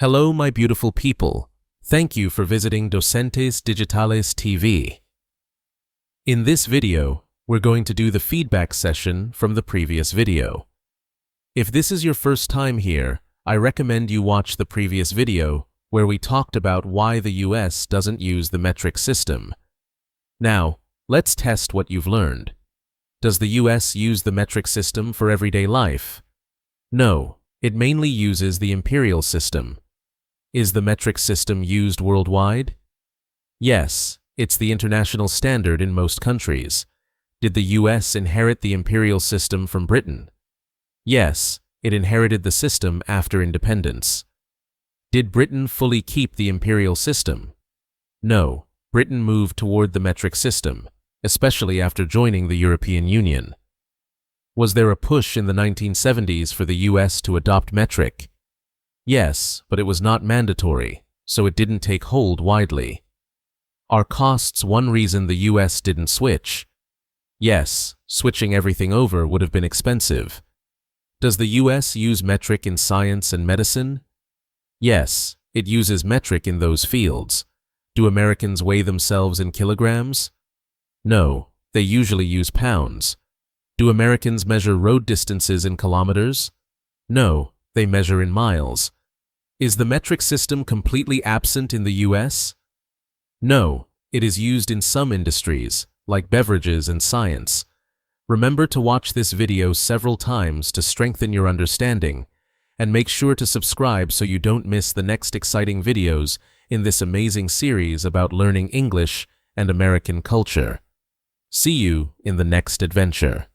Hello, my beautiful people. Thank you for visiting Docentes DigitalesTV. In this video, we're going to do the feedback session from the previous video. If this is your first time here, I recommend you watch the previous video where we talked about why the US doesn't use the metric system. Now, let's test what you've learned. Does the US use the metric system for everyday life? No, it mainly uses the imperial system. Is the metric system used worldwide? Yes, it's the international standard in most countries. Did the US inherit the imperial system from Britain? Yes, it inherited the system after independence. Did Britain fully keep the imperial system? No, Britain moved toward the metric system, especially after joining the European Union. Was there a push in the 1970s for the US to adopt metric? Yes, but it was not mandatory, so it didn't take hold widely. Are costs one reason the US didn't switch? Yes, switching everything over would have been expensive. Does the US use metric in science and medicine? Yes, it uses metric in those fields. Do Americans weigh themselves in kilograms? No, they usually use pounds. Do Americans measure road distances in kilometers? No, they measure in miles. Is the metric system completely absent in the US? No, it is used in some industries, like beverages and science. Remember to watch this video several times to strengthen your understanding, and make sure to subscribe so you don't miss the next exciting videos in this amazing series about learning English and American culture. See you in the next adventure.